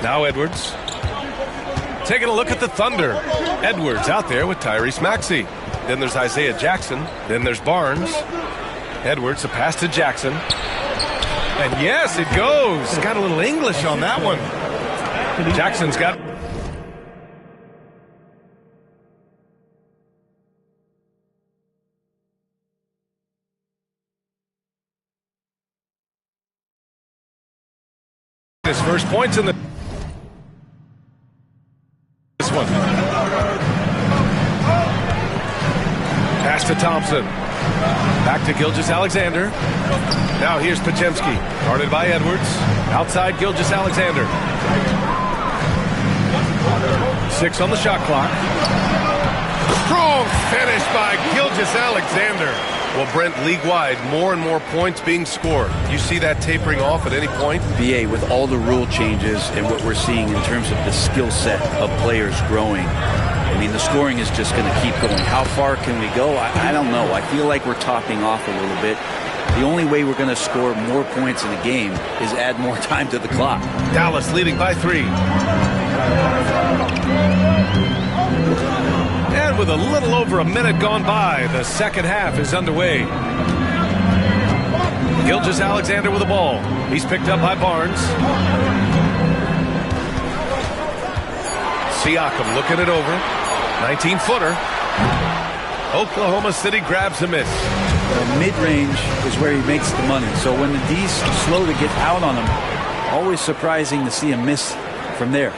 Now Edwards. Taking a look at the Thunder. Edwards out there with Tyrese Maxey. Then there's Isaiah Jackson. Then there's Barnes. Edwards, a pass to Jackson. And yes, it goes. Got a little English on that one. Jackson's got... his first points in this one. Pass to Thompson. Back to Gilgeous-Alexander. Now here's Podziemski. Guarded by Edwards. Outside Gilgeous-Alexander. 6 on the shot clock. Strong finish by Gilgeous-Alexander. Well, Brent, league-wide, more and more points being scored. You see that tapering off at any point? BA, with all the rule changes and what we're seeing in terms of the skill set of players growing, I mean, the scoring is just going to keep going. How far can we go? I don't know. I feel like we're topping off a little bit. The only way we're going to score more points in the game is add more time to the clock. Dallas leading by 3. And with a little over a minute gone by, the second half is underway. Gilgeous-Alexander with the ball. He's picked up by Barnes. Siakam looking it over. 19-footer. Oklahoma City grabs a miss. The mid-range is where he makes the money. So when the D's slow to get out on him, always surprising to see him miss from there.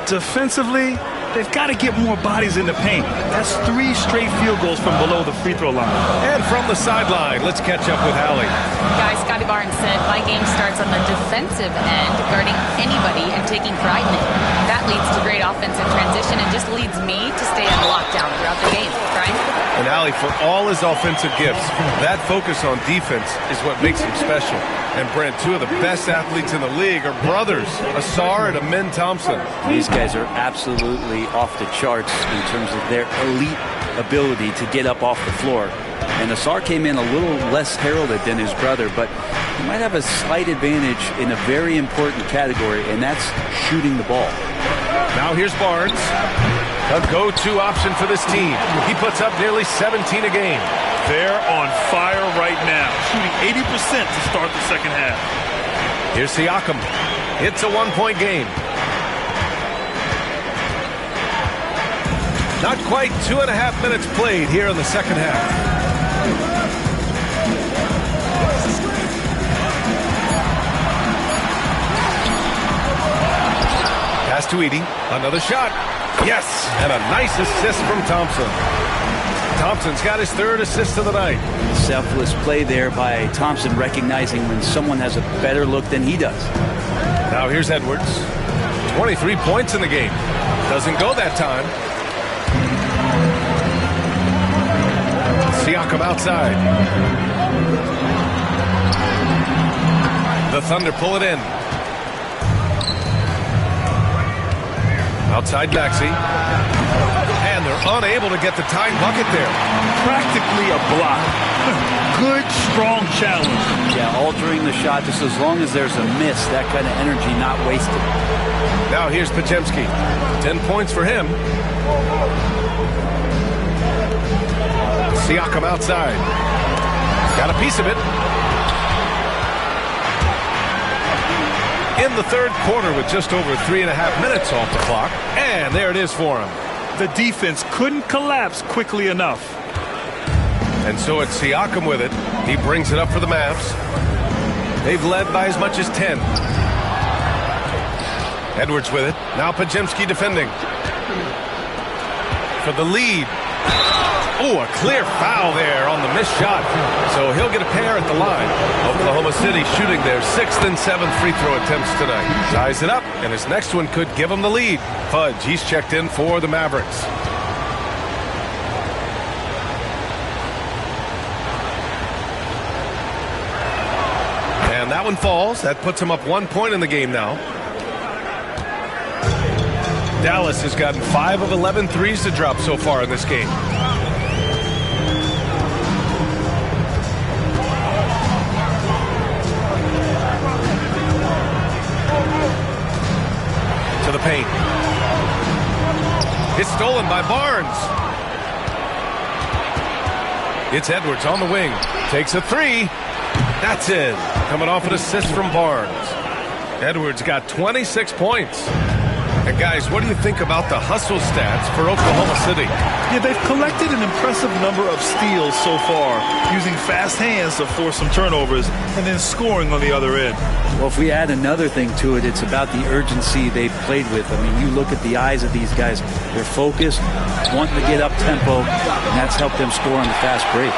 Defensively, they've got to get more bodies in the paint. That's 3 straight field goals from below the free throw line. And from the sideline, let's catch up with Allie. Guys, Scotty Barnes said, my game starts on the defensive end, guarding anybody and taking pride in it. That leads to great offensive transition and just leads me to stay on lockdown throughout the game. Brian? And Allie, for all his offensive gifts, that focus on defense is what makes him special. And Brent, 2 of the best athletes in the league are brothers, Asar and Amin Thompson. These guys are absolutely off the charts in terms of their elite ability to get up off the floor. And Asar came in a little less heralded than his brother, but he might have a slight advantage in a very important category, and that's shooting the ball. Now here's Barnes, a go-to option for this team. He puts up nearly 17 a game. They're on fire right now, shooting 80% to start the second half. Here's Siakam. It's a 1-point game. Not quite 2.5 minutes played here in the second half. Pass to Edey. Another shot. Yes, and a nice assist from Thompson. Thompson's got his 3rd assist of the night. Selfless play there by Thompson, recognizing when someone has a better look than he does. Now here's Edwards. 23 points in the game. Doesn't go that time. Siakam outside. The Thunder pull it in. Outside Maxey. And they're unable to get the tying bucket there. Practically a block. Good, strong challenge. Yeah, altering the shot just as long as there's a miss. That kind of energy not wasted. Now here's Podziemski. 10 points for him. Siakam outside. Got a piece of it. In the 3rd quarter with just over 3.5 minutes off the clock. And there it is for him. The defense couldn't collapse quickly enough. And so it's Siakam with it. He brings it up for the Mavs. They've led by as much as 10. Edwards with it. Now Podziemski defending. For the lead. Oh, a clear foul there on the missed shot. So he'll get a pair at the line. Oklahoma City shooting their 6th and 7th free throw attempts tonight. Ties it up, and his next one could give him the lead. Fudge, he's checked in for the Mavericks. And that one falls. That puts him up 1 point in the game now. Dallas has gotten 5 of 11 threes to drop so far in this game. paint. It's stolen by Barnes. It's Edwards on the wing. Takes a three. That's in. Coming off an assist from Barnes. Edwards got 26 points. And guys, what do you think about the hustle stats for Oklahoma City? Yeah, they've collected an impressive number of steals so far, using fast hands to force some turnovers and then scoring on the other end. Well, if we add another thing to it, it's about the urgency they've played with. I mean, you look at the eyes of these guys. They're focused, wanting to get up tempo, and that's helped them score on the fast break.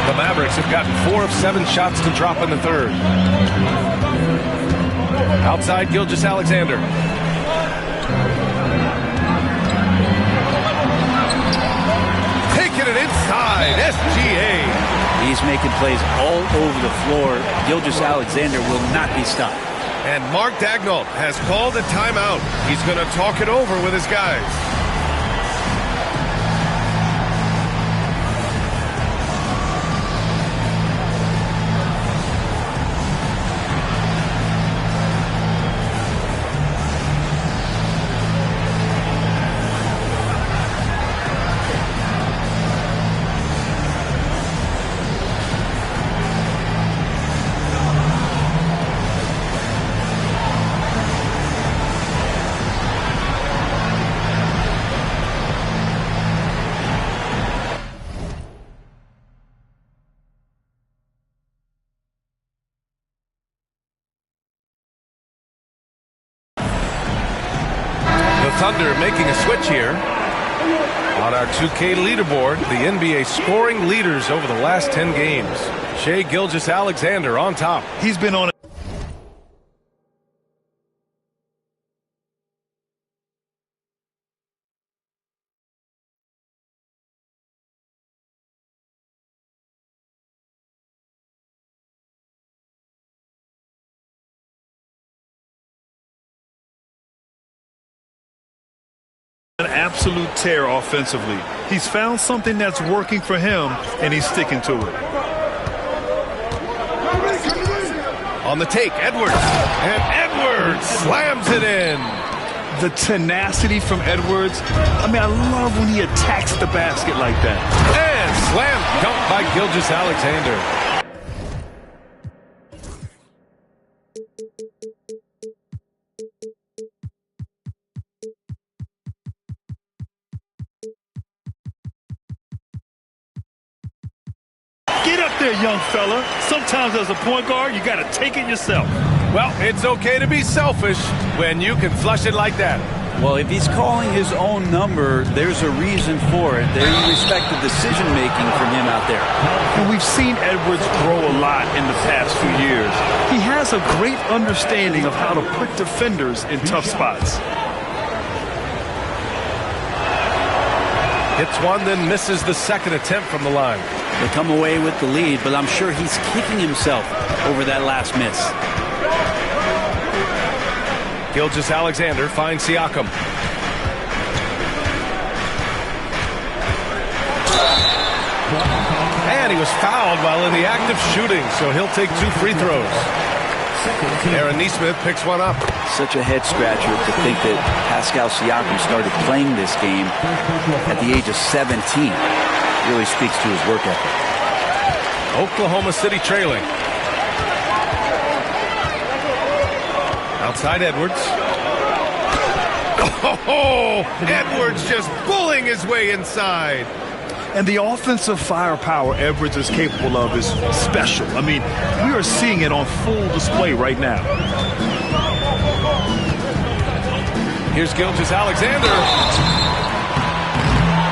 The Mavericks have gotten 4 of 7 shots to drop in the third. Outside, Gilgeous-Alexander. Taking it inside, SGA. He's making plays all over the floor. Gilgeous-Alexander will not be stopped. And Mark Daigneault has called a timeout. He's going to talk it over with his guys. Thunder making a switch here. On our 2K leaderboard, the NBA scoring leaders over the last 10 games. Shai Gilgeous-Alexander on top. He's been on an absolute tear offensively. He's found something that's working for him, and he's sticking to it. On the take, Edwards. And Edwards slams it in. The tenacity from Edwards. I mean, I love when he attacks the basket like that. And slam dunk by Gilgeous-Alexander. Get up there, young fella. Sometimes as a point guard, you got to take it yourself. Well, it's okay to be selfish when you can flush it like that. Well, if he's calling his own number, there's a reason for it. They respect the decision-making from him out there. And we've seen Edwards grow a lot in the past few years. He has a great understanding of how to put defenders in tough spots. Hits one, then misses the second attempt from the line. They come away with the lead, but I'm sure he's kicking himself over that last miss. Gilgeous-Alexander finds Siakam. And he was fouled while in the act of shooting, so he'll take 2 free throws. Aaron Nesmith picks one up. Such a head-scratcher to think that Pascal Siakam started playing this game at the age of 17. Really speaks to his work ethic. Oklahoma City trailing. Outside Edwards. Oh, Edwards just bullying his way inside. And the offensive firepower Edwards is capable of is special. I mean, we are seeing it on full display right now. Here's Gilgeous-Alexander.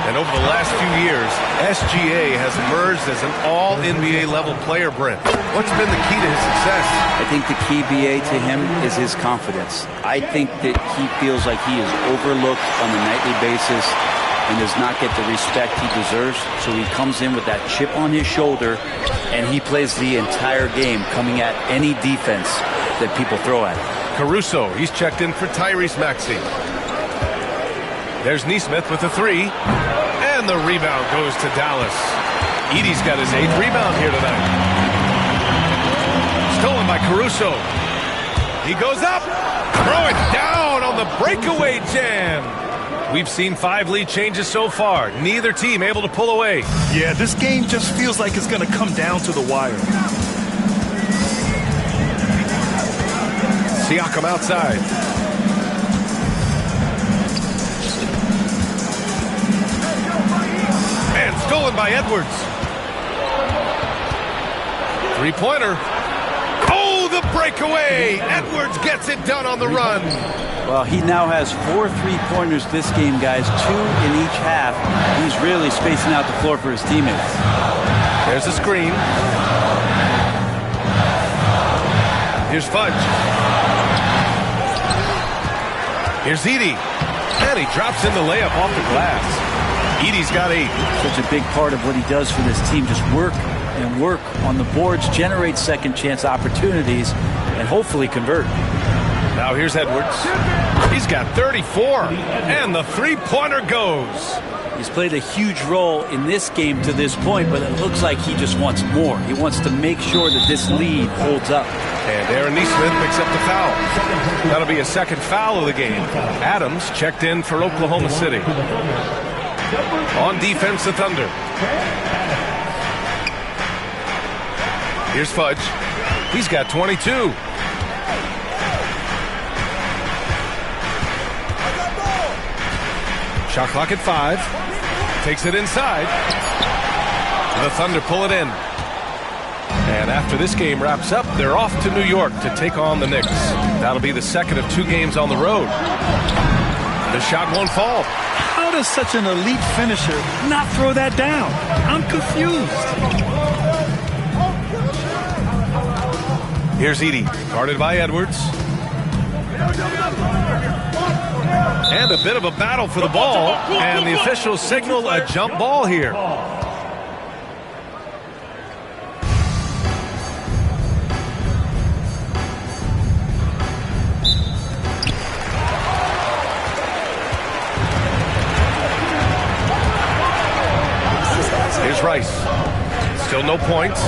And over the last few years, SGA has emerged as an all-NBA level player, Brent. What's been the key to his success? I think the key, BA, to him is his confidence. I think that he feels like he is overlooked on a nightly basis and does not get the respect he deserves. So he comes in with that chip on his shoulder, and he plays the entire game coming at any defense that people throw at him. Caruso, he's checked in for Tyrese Maxey. There's Nesmith with a 3. And the rebound goes to Dallas. Edey's got his 8th rebound here tonight. Stolen by Caruso. He goes up. Throwing down on the breakaway jam. We've seen 5 lead changes so far. Neither team able to pull away. Yeah, this game just feels like it's going to come down to the wire. Siakam outside. And stolen by Edwards. Three-pointer. Oh, the breakaway. Edwards gets it done on the run. Well, he now has 4 3-pointers this game, guys. 2 in each half. He's really spacing out the floor for his teammates. There's a screen. Here's Fudge. Here's Edey. And he drops in the layup off the glass. Edey's got 8. Such a big part of what he does for this team. Just work and work on the boards, generate second chance opportunities, and hopefully convert. Now here's Edwards. He's got 34. And the three-pointer goes. He's played a huge role in this game to this point, but it looks like he just wants more. He wants to make sure that this lead holds up. And Aaron Nesmith picks up the foul. That'll be a second foul of the game. Adams checked in for Oklahoma City. On defense, the Thunder. Here's Fudge. He's got 22. Shot clock at 5. Takes it inside. The Thunder pull it in. And after this game wraps up, they're off to New York to take on the Knicks. That'll be the second of 2 games on the road. The shot won't fall. How does such an elite finisher not throw that down? I'm confused. Here's Edey, guarded by Edwards. And a bit of a battle for the ball, and the officials signal a jump ball here. Here's Rice. Still no points.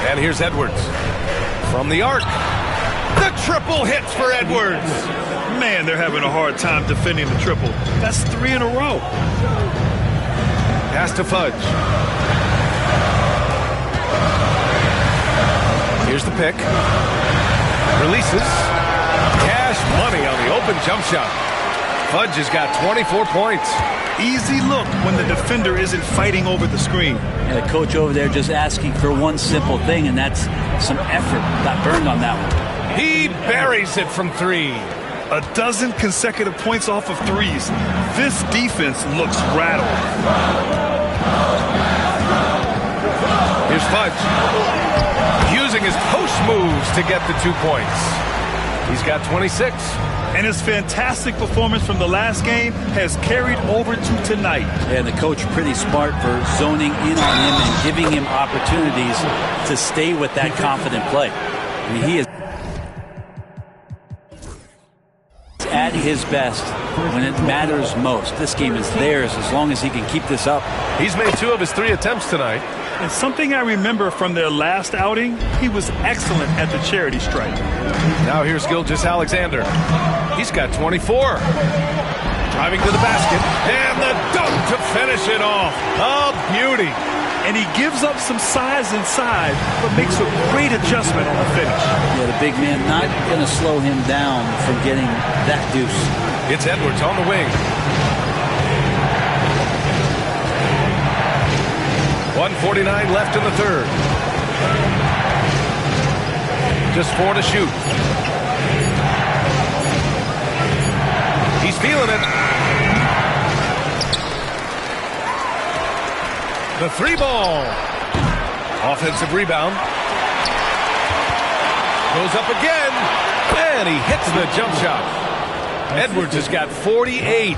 And here's Edwards. From the arc. The triple hits for Edwards. Man, they're having a hard time defending the triple. That's 3 in a row. Pass to Fudge. Here's the pick. Releases. Cash money on the open jump shot. Fudge has got 24 points. Easy look when the defender isn't fighting over the screen. And the coach over there just asking for one simple thing, and that's some effort. Got burned on that one. He buries it from 3. A dozen consecutive points off of threes. This defense looks rattled. Here's Fudge. Using his post moves to get the 2 points. He's got 26. And his fantastic performance from the last game has carried over to tonight. And the coach pretty smart for zoning in on him and giving him opportunities to stay with that confident play. I mean, he is at his best when it matters most. This game is theirs as long as he can keep this up. He's made 2 of his 3 attempts tonight. And something I remember from their last outing, he was excellent at the charity stripe. Now here's Gilgeous-Alexander. He's got 24. Driving to the basket. And the dunk to finish it off. A beauty. And he gives up some size inside, but makes a great adjustment on the finish. Yeah, the big man not going to slow him down from getting that deuce. It's Edwards on the wing. 1:49 left in the third. Just 4 to shoot. He's feeling it. The 3 ball. Offensive rebound. Goes up again. And he hits the jump shot. Edwards has got 48.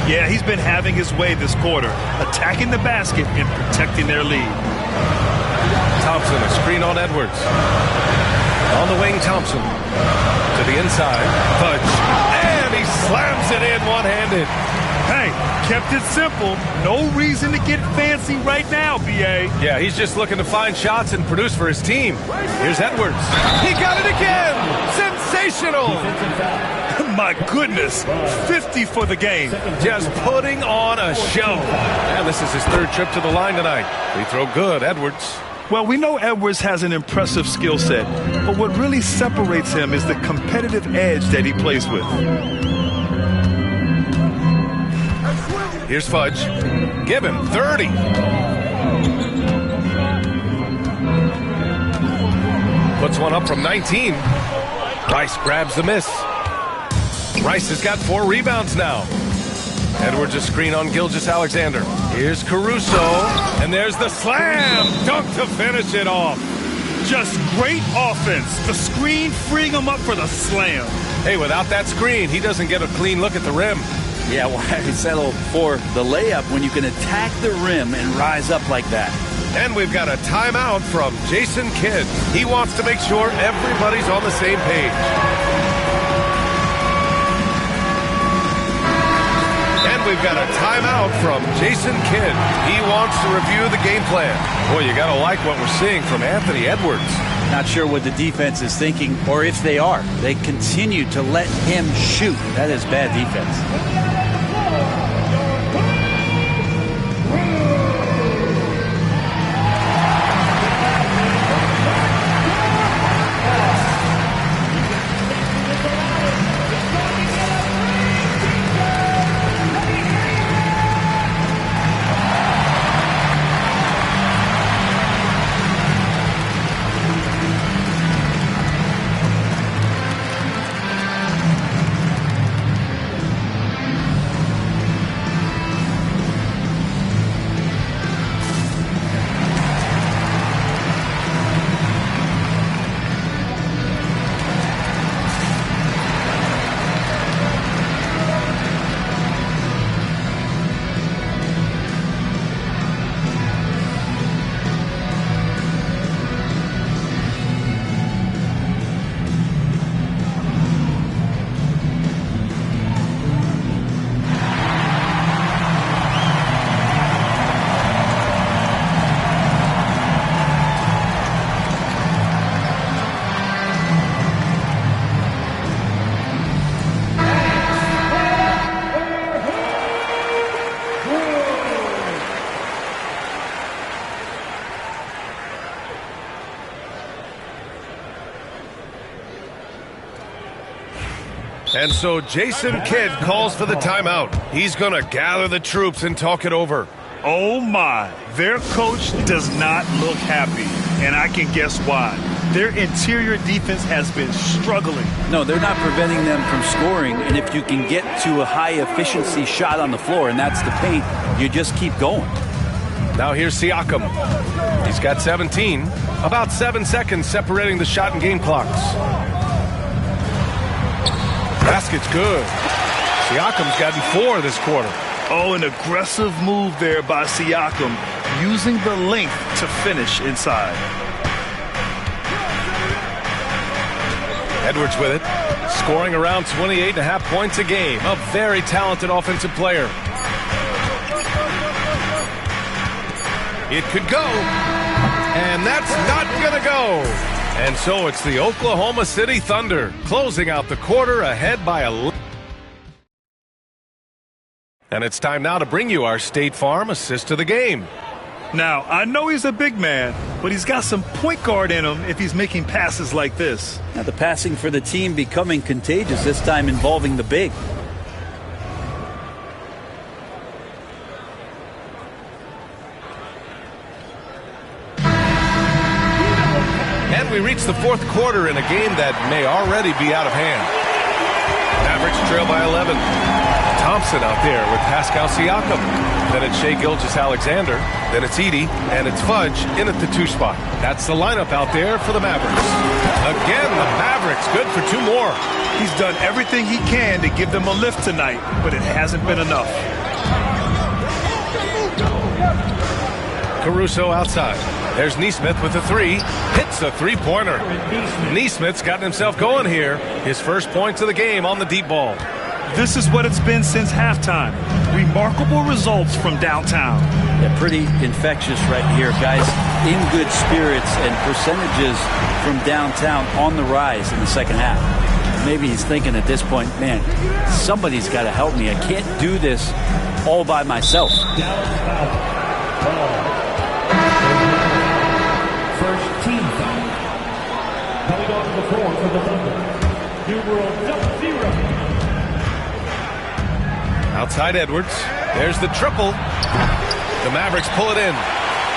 Yeah, he's been having his way this quarter, attacking the basket and protecting their lead. Thompson, a screen on Edwards. On the wing, Thompson. To the inside. Fudge. And he slams it in one-handed. Hey, kept it simple. No reason to get fancy right now, B.A. Yeah, he's just looking to find shots and produce for his team. Here's Edwards. He got it again! Sensational! My goodness, 50 for the game. Just putting on a show. And this is his third trip to the line tonight. Free throw good, Edwards. Well, we know Edwards has an impressive skill set, but what really separates him is the competitive edge that he plays with. Here's Fudge. Give him 30. Puts one up from 19. Rice grabs the miss. Rice has got 4 rebounds now. Edwards a screen on Gilgeous-Alexander. Here's Caruso, and there's the slam dunk to finish it off. Just great offense. The screen freeing him up for the slam. Hey, without that screen, he doesn't get a clean look at the rim. Yeah, well, I settle for the layup when you can attack the rim and rise up like that. And we've got a timeout from Jason Kidd. He wants to make sure everybody's on the same page. And we've got a timeout from Jason Kidd. He wants to review the game plan. Boy, you got to like what we're seeing from Anthony Edwards. Not sure what the defense is thinking, or if they are. They continue to let him shoot. That is bad defense. And so Jason Kidd calls for the timeout. He's going to gather the troops and talk it over. Oh, my. Their coach does not look happy, and I can guess why. Their interior defense has been struggling. No, they're not preventing them from scoring, and if you can get to a high-efficiency shot on the floor, and that's the paint, you just keep going. Now here's Siakam. He's got 17. About 7 seconds separating the shot and game clocks. Basket's good. Siakam's gotten 4 this quarter. Oh, an aggressive move there by Siakam, using the length to finish inside. Edwards with it, scoring around 28.5 points a game. A very talented offensive player. It could go, and that's not going to go. And so it's the Oklahoma City Thunder closing out the quarter ahead by a... And it's time now to bring you our State Farm assist of the game. Now, I know he's a big man, but he's got some point guard in him if he's making passes like this. Now the passing for the team becoming contagious, this time involving the big. And we reach the fourth quarter in a game that may already be out of hand. Mavericks trail by 11. Thompson out there with Pascal Siakam. Then it's Shai Gilgeous-Alexander. Then it's Edey. And it's Fudge in at the 2 spot. That's the lineup out there for the Mavericks. Again, the Mavericks good for 2 more. He's done everything he can to give them a lift tonight, but it hasn't been enough. Caruso outside. There's Nesmith with the 3. Hits the 3-pointer. Nesmith's gotten himself going here. His first points of the game on the deep ball. This is what it's been since halftime. Remarkable results from downtown. Yeah, pretty infectious right here, guys. In good spirits and percentages from downtown on the rise in the second half. Maybe he's thinking at this point, man, somebody's got to help me. I can't do this all by myself. First team foul. Coming onto the floor for the Thunder. Numero 0. Outside Edwards. There's the triple. The Mavericks pull it in.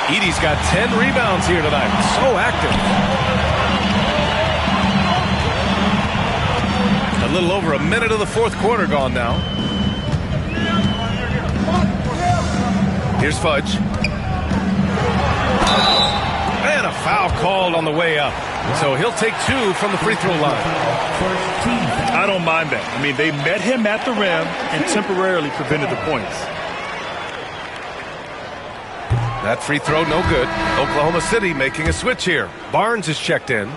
Edey's got 10 rebounds here tonight. So active. A little over a minute of the fourth quarter gone now. Here's Fudge. And a foul called on the way up. So he'll take 2 from the free throw line. I don't mind that. I mean, they met him at the rim and temporarily prevented the points. That free throw no good. Oklahoma City making a switch here. Barnes is checked in.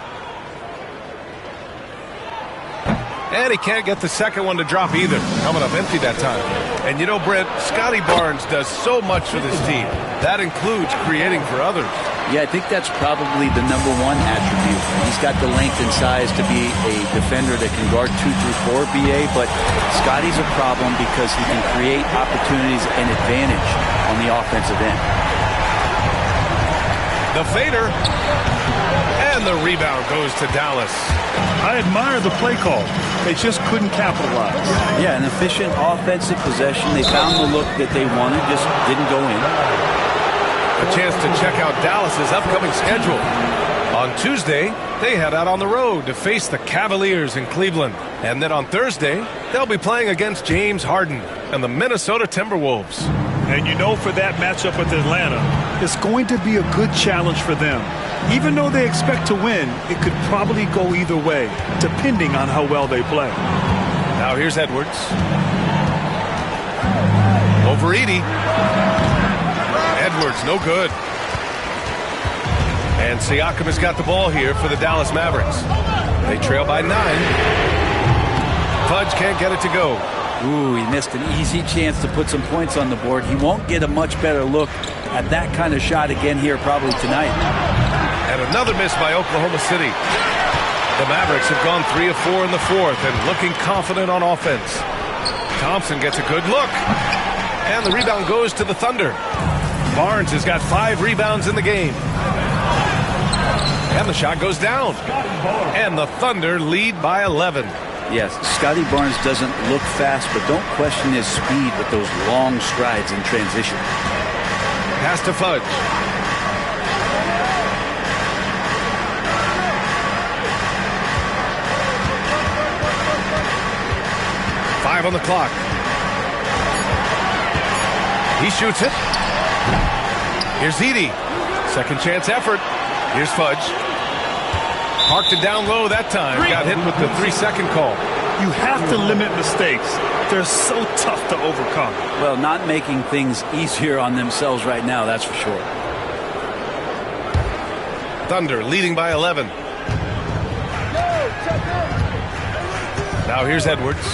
And he can't get the second one to drop either. Coming up empty that time. And you know, Brent, Scotty Barnes does so much for this team. That includes creating for others. Yeah, I think that's probably the number one attribute. He's got the length and size to be a defender that can guard 2 through 4, BA, but Scotty's a problem because he can create opportunities and advantage on the offensive end. The fader. And the rebound goes to Dallas. I admire the play call. They just couldn't capitalize. Yeah, an efficient offensive possession. They found the look that they wanted, just didn't go in. A chance to check out Dallas's upcoming schedule. On Tuesday, they head out on the road to face the Cavaliers in Cleveland. And then on Thursday, they'll be playing against James Harden and the Minnesota Timberwolves. And you know, for that matchup with Atlanta, it's going to be a good challenge for them. Even though they expect to win, it could probably go either way, depending on how well they play. Now here's Edwards. Over Edey. Edwards, no good. And Siakam has got the ball here for the Dallas Mavericks. They trail by 9. Fudge can't get it to go. Ooh, he missed an easy chance to put some points on the board. He won't get a much better look at that kind of shot again here probably tonight. And another miss by Oklahoma City. The Mavericks have gone 3 of 4 in the fourth and looking confident on offense. Thompson gets a good look. And the rebound goes to the Thunder. Barnes has got 5 rebounds in the game. And the shot goes down. And the Thunder lead by 11. Yes, Scotty Barnes doesn't look fast, but don't question his speed with those long strides in transition. Pass to Fudge. Five on the clock. He shoots it. Here's Edey. Second chance effort. Here's Fudge. Parked it down low that time. Got hit with the 3-second call. You have to limit mistakes. They're so tough to overcome. Well, not making things easier on themselves right now, that's for sure. Thunder leading by 11. Now here's Edwards.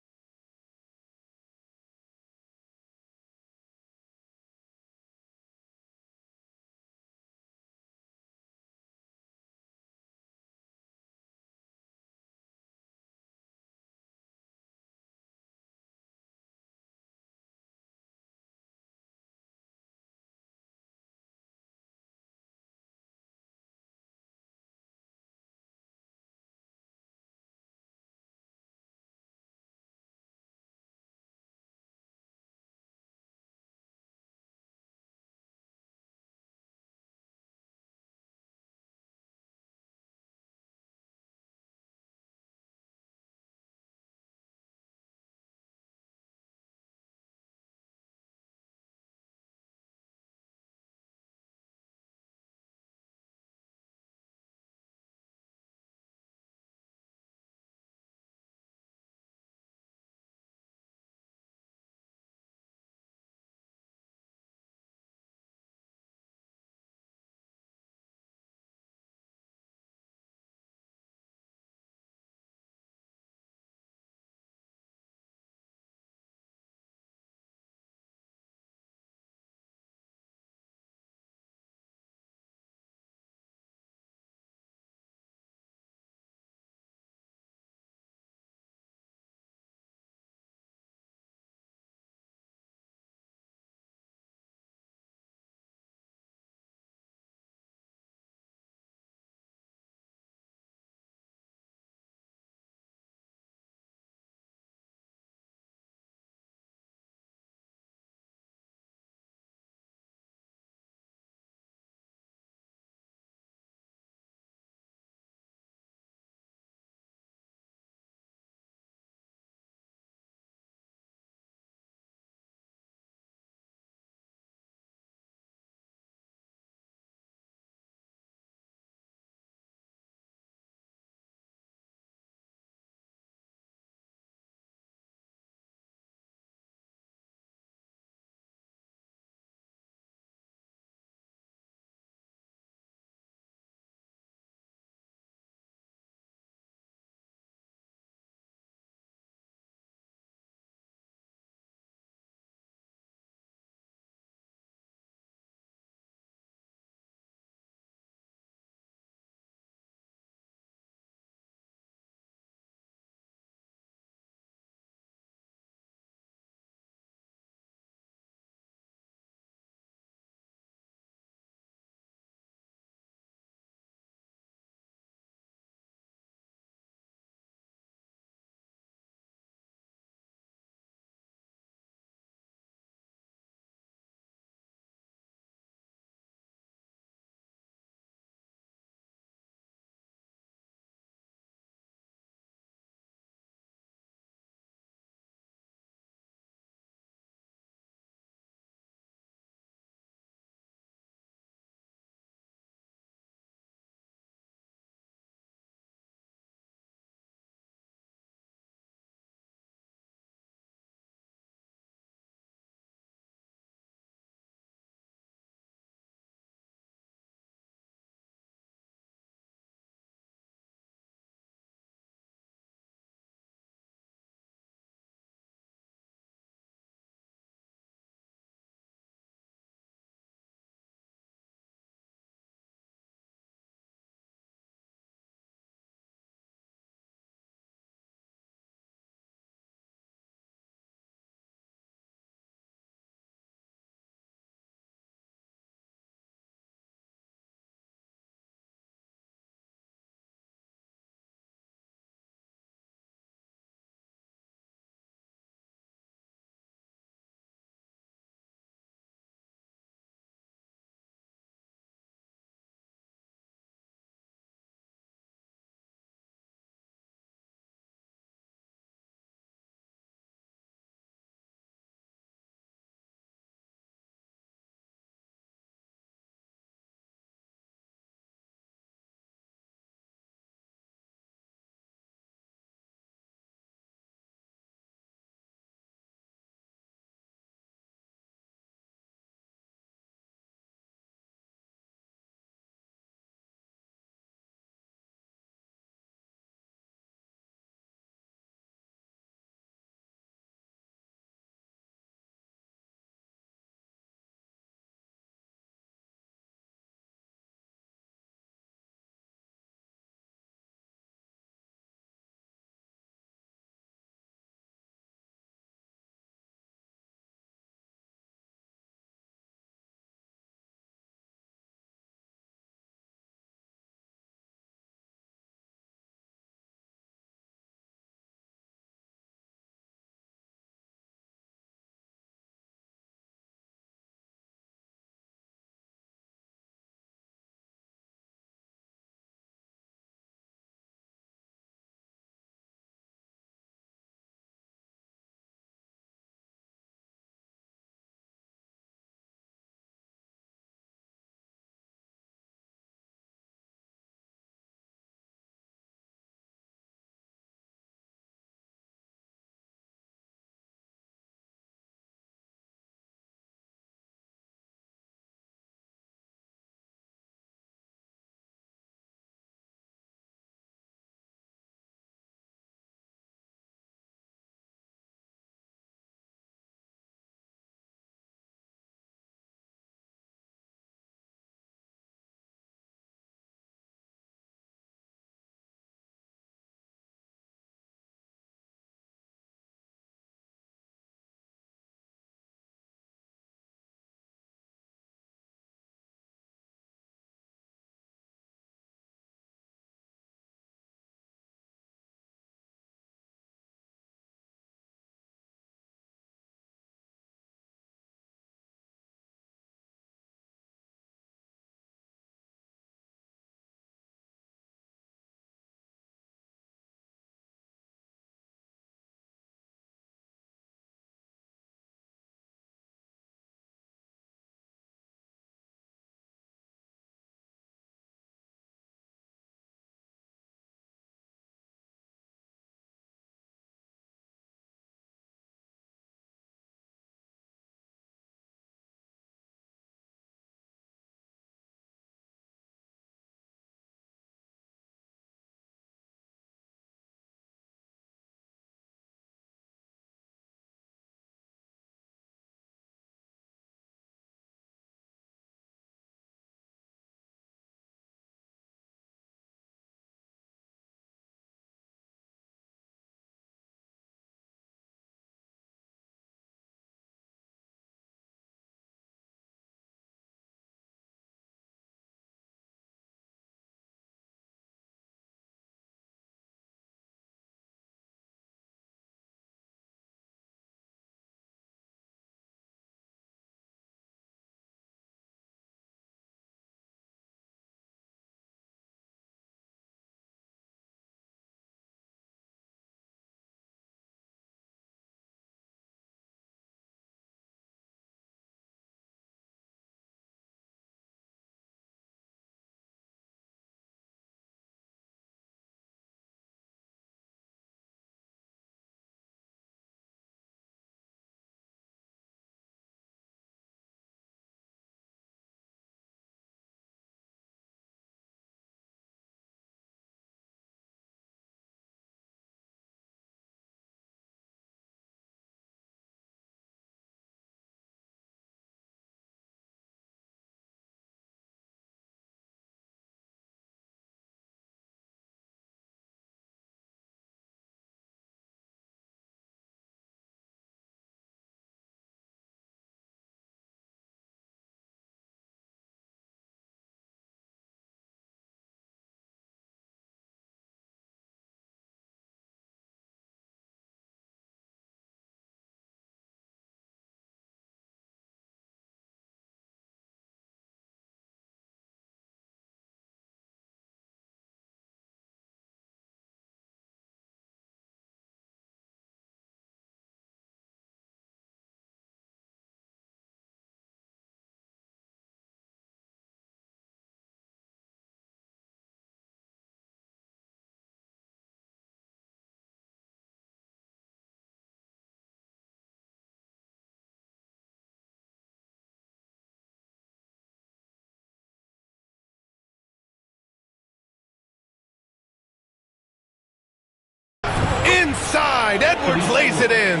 side. Edwards lays it in.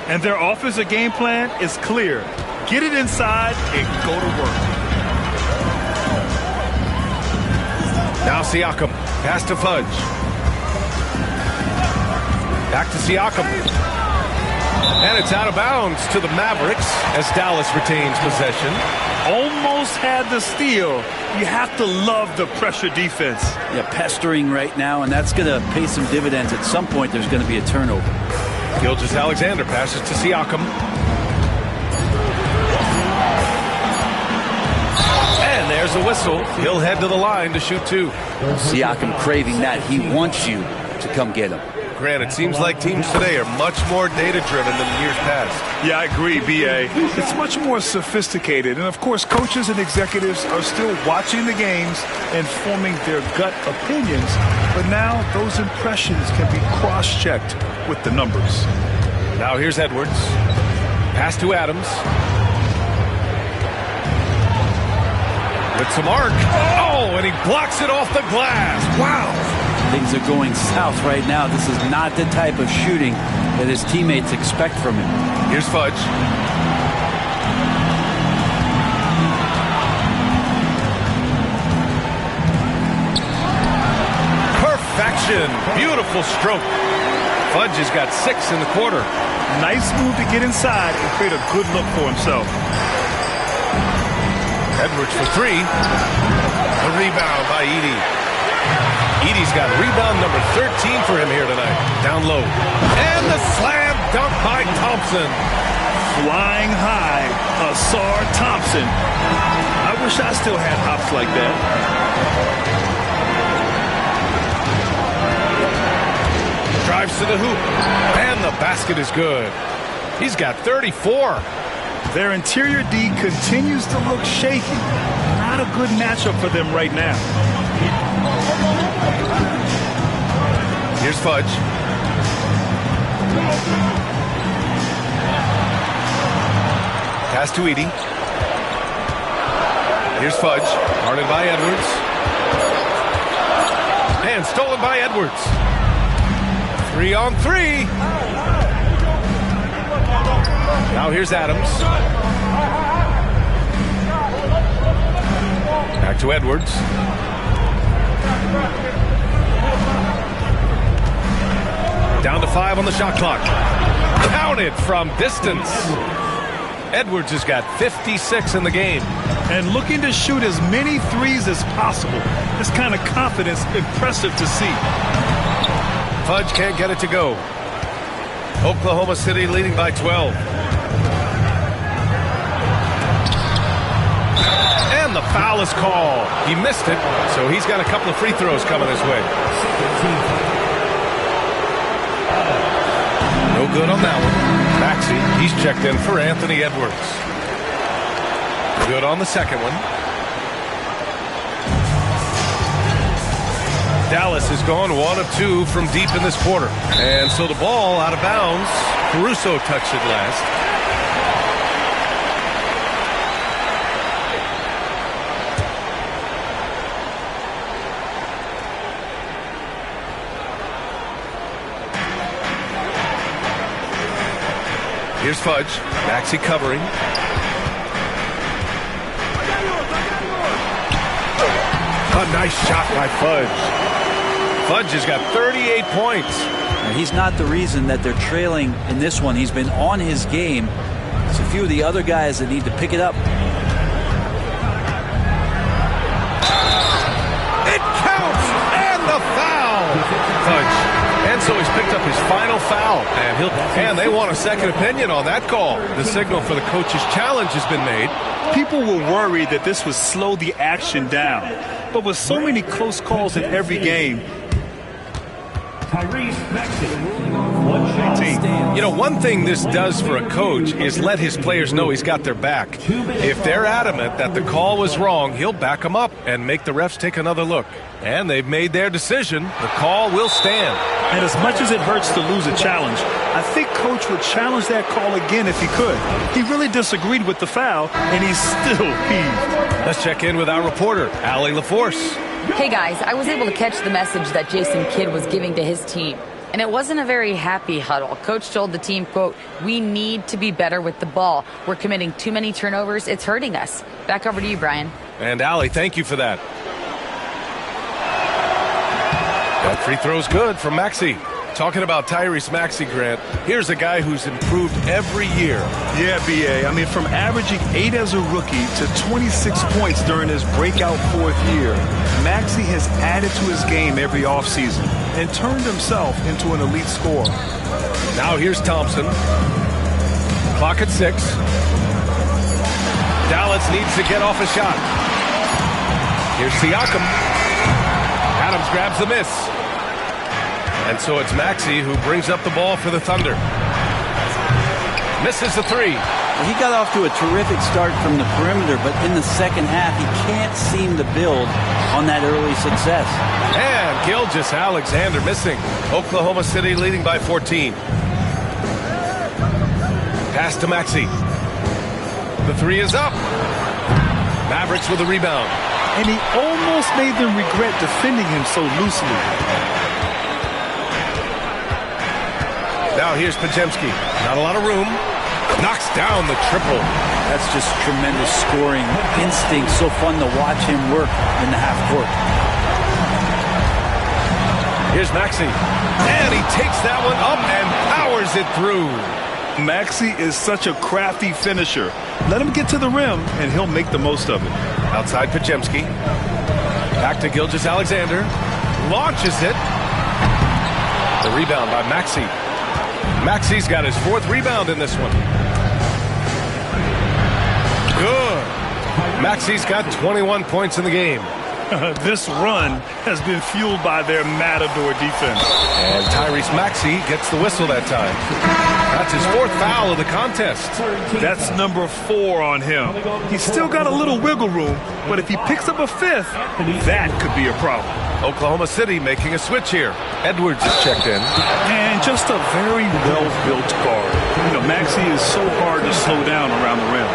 And their offensive game plan is clear. Get it inside and go to work. Now Siakam. Pass to Fudge. Back to Siakam. And it's out of bounds to the Mavericks as Dallas retains possession. Almost had the steal. You have to love the pressure defense. Yeah, pestering right now, and that's going to pay some dividends. At some point, there's going to be a turnover. Gilgeous-Alexander passes to Siakam. And there's a whistle. He'll head to the line to shoot two. Siakam craving that. He wants you to come get him. Grant, it seems like teams today are much more data-driven than years past. Yeah, I agree, B.A. It's much more sophisticated. And, of course, coaches and executives are still watching the games and forming their gut opinions. But now those impressions can be cross-checked with the numbers. Now here's Edwards. Pass to Adams. With some arc. Oh, and he blocks it off the glass. Wow. Things are going south right now. This is not the type of shooting that his teammates expect from him. Here's Fudge. Perfection. Beautiful stroke. Fudge has got 6 in the quarter. Nice move to get inside and create a good look for himself. Edwards for 3. A rebound by Edey. Edey's got rebound number 13 for him here tonight. Down low. And the slam dunk by Thompson. Flying high, Asar Thompson. I wish I still had hops like that. Drives to the hoop. And the basket is good. He's got 34. Their interior D continues to look shaky. Not a good matchup for them right now. Here's Fudge. Pass to Edey. Here's Fudge. Guarded by Edwards. And stolen by Edwards. 3-on-3. Now here's Adams. Back to Edwards. Down to 5 on the shot clock. Counted from distance. Edwards has got 56 in the game. And looking to shoot as many threes as possible. This kind of confidence, impressive to see. Fudge can't get it to go. Oklahoma City leading by 12. And the foul is called. He missed it, so he's got a couple of free throws coming his way. No good on that one. Maxey, he's checked in for Anthony Edwards. Good on the second one. Dallas has gone 1 of 2 from deep in this quarter. And so the ball out of bounds. Caruso touched it last. Here's Fudge. Maxey covering. A nice shot by Fudge. Fudge has got 38 points. He's not the reason that they're trailing in this one. He's been on his game. It's a few of the other guys that need to pick it up. It counts! And the foul! Fudge. And so he's picked up his final foul. And they want a second opinion on that call. The signal for the coach's challenge has been made. People were worried that this would slow the action down. But with so many close calls in every game, you know, one thing this does for a coach is let his players know he's got their back. If they're adamant that the call was wrong, he'll back them up and make the refs take another look. And they've made their decision. The call will stand. And as much as it hurts to lose a challenge, I think Coach would challenge that call again if he could. He really disagreed with the foul, and he's still peeved. Let's check in with our reporter, Allie LaForce. Hey guys, I was able to catch the message that Jason Kidd was giving to his team. And it wasn't a very happy huddle. Coach told the team, quote, "We need to be better with the ball. We're committing too many turnovers. It's hurting us." Back over to you, Brian. And Allie, thank you for that. That free throw's good from Maxey. Talking about Tyrese Maxey, Grant, here's a guy who's improved every year. Yeah, B.A. I mean, from averaging 8 as a rookie to 26 points during his breakout 4th year, Maxey has added to his game every offseason and turned himself into an elite scorer. Now here's Thompson. Clock at 6. Dallas needs to get off a shot. Here's Siakam. Adams grabs the miss. And so it's Maxey who brings up the ball for the Thunder. Misses the 3. Well, he got off to a terrific start from the perimeter, but in the second half, he can't seem to build on that early success. And Gilgeous-Alexander missing. Oklahoma City leading by 14. Pass to Maxey. The 3 is up. Mavericks with a rebound. And he almost made them regret defending him so loosely. Now here's Podziemski. Not a lot of room. Knocks down the triple. That's just tremendous scoring instinct. So fun to watch him work in the half court. Here's Maxey. And he takes that one up and powers it through. Maxey is such a crafty finisher. Let him get to the rim, and he'll make the most of it. Outside Podziemski. Back to Gilgeous-Alexander. Launches it. The rebound by Maxey. Maxey's got his 4th rebound in this one. Good. Maxey's got 21 points in the game. This run has been fueled by their matador defense. And Tyrese Maxey gets the whistle that time. That's his 4th foul of the contest. That's number 4 on him. He's still got a little wiggle room, but if he picks up a 5th, that could be a problem. Oklahoma City making a switch here. Edwards is checked in. And just a very well-built guard. You know, Maxey is so hard to slow down around the rim.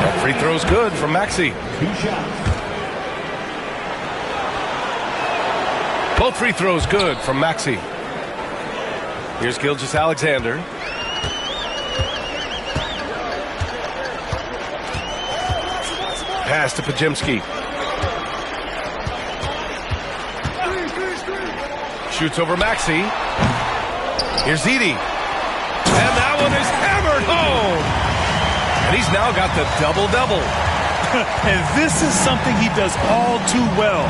That free throw's good from Maxey. 2 shots. Both free throws good from Maxey. Here's Gilgeous-Alexander. Pass to Podziemski. Shoots over Maxey. Here's Edey. And that one is hammered home. And he's now got the double-double. And this is something he does all too well.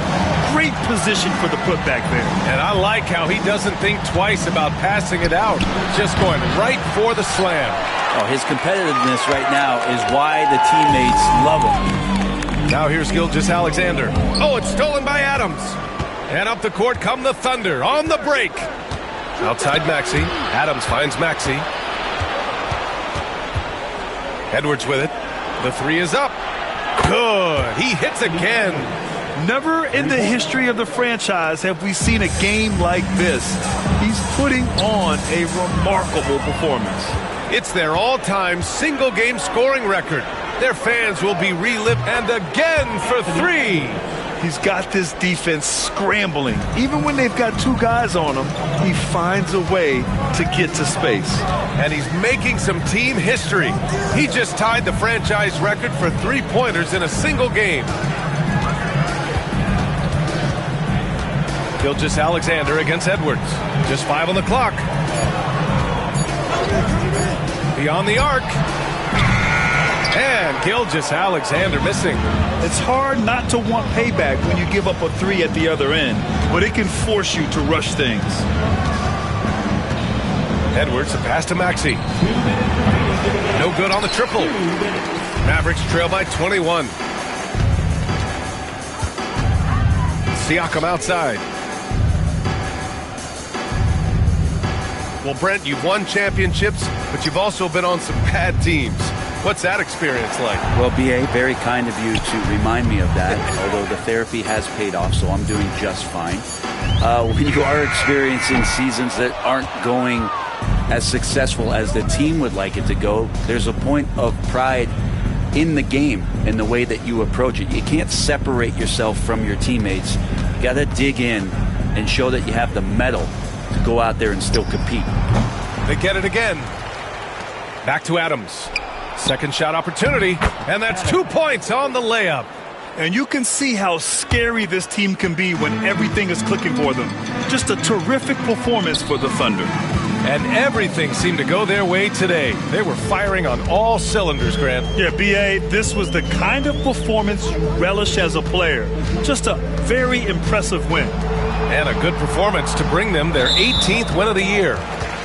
Great position for the putback there. And I like how he doesn't think twice about passing it out. Just going right for the slam. Oh, his competitiveness right now is why the teammates love him. Now here's Gilgeous-Alexander. Oh, it's stolen by Adams. And up the court come the Thunder on the break. Outside Maxey. Adams finds Maxey. Edwards with it. The 3 is up. Good. He hits again. Never in the history of the franchise have we seen a game like this. He's putting on a remarkable performance. It's their all-time single-game scoring record. Their fans will be relived and again for 3. He's got this defense scrambling. Even when they've got 2 guys on him, he finds a way to get to space. And he's making some team history. He just tied the franchise record for 3-pointers in a single game. Gilgeous-Alexander against Edwards. Just 5 on the clock. Beyond the arc. And Gilgeous-Alexander missing. It's hard not to want payback when you give up a 3 at the other end, but it can force you to rush things. Edwards, a pass to Maxey. No good on the triple. Mavericks trail by 21. Siakam outside. Well, Brent, you've won championships, but you've also been on some bad teams. What's that experience like? Well, B.A., very kind of you to remind me of that, although the therapy has paid off, so I'm doing just fine. When you are experiencing seasons that aren't going as successful as the team would like it to go, there's a point of pride in the game and the way that you approach it. You can't separate yourself from your teammates. You got to dig in and show that you have the mettle go out there and still compete. They get it again. Back to Adams. Second shot opportunity, and that's 2 points on the layup. And you can see how scary this team can be when everything is clicking for them. Just a terrific performance for the Thunder. And everything seemed to go their way today. They were firing on all cylinders, Grant. Yeah, B.A., this was the kind of performance you relish as a player. Just a very impressive win. And a good performance to bring them their 18th win of the year.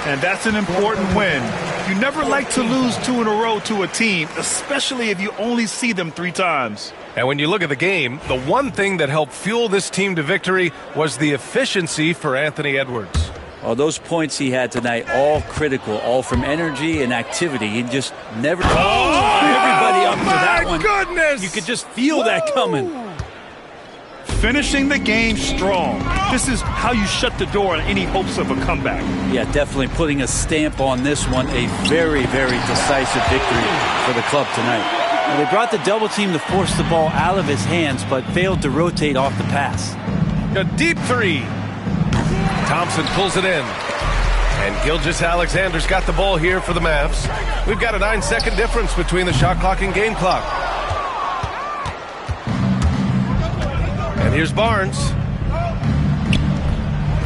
And that's an important win. You never like to lose 2 in a row to a team, especially if you only see them 3 times. And when you look at the game, the one thing that helped fuel this team to victory was the efficiency for Anthony Edwards. Oh, those points he had tonight, all critical, all from energy and activity. He just never... everybody up for that one. Goodness! You could just feel that coming. Finishing the game strong. This is how you shut the door on any hopes of a comeback. Yeah, definitely putting a stamp on this one. A very, very decisive victory for the club tonight. Now, they brought the double team to force the ball out of his hands, but failed to rotate off the pass. A deep three. Thompson pulls it in. And Gilgeous-Alexander's got the ball here for the Mavs. We've got a 9-second difference between the shot clock and game clock. And here's Barnes.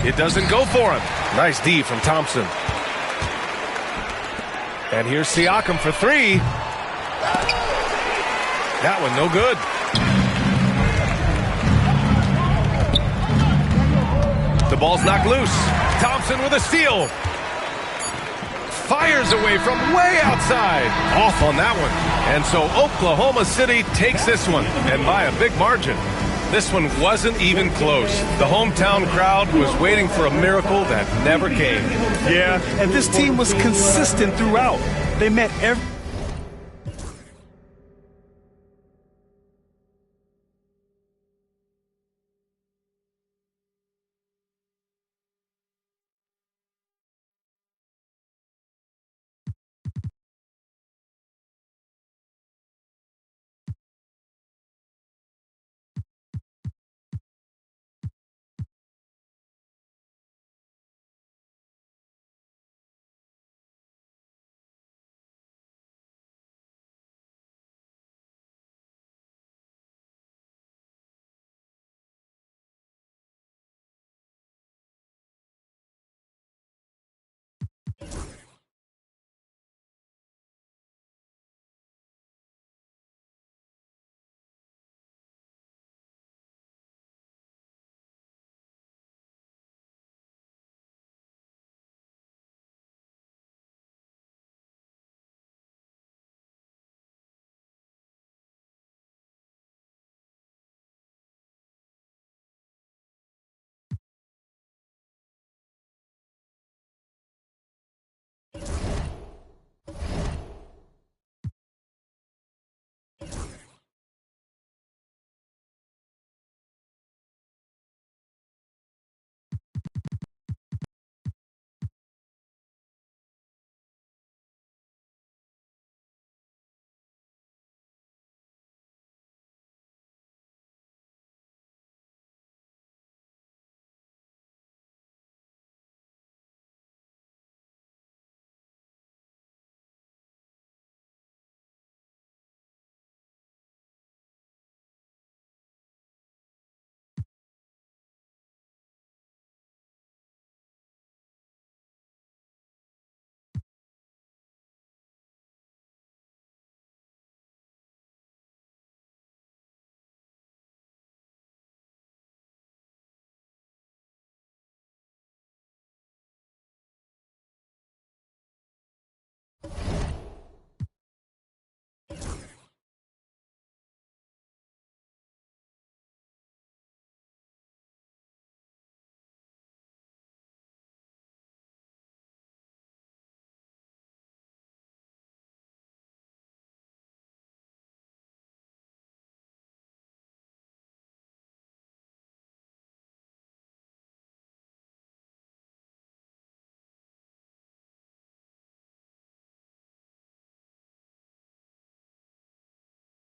It doesn't go for him. Nice D from Thompson. And here's Siakam for 3. That one no good. The ball's knocked loose. Thompson with a steal. Fires away from way outside. Off on that one. And so Oklahoma City takes this one, and by a big margin. This one wasn't even close. The hometown crowd was waiting for a miracle that never came. Yeah, and this team was consistent throughout. They met every...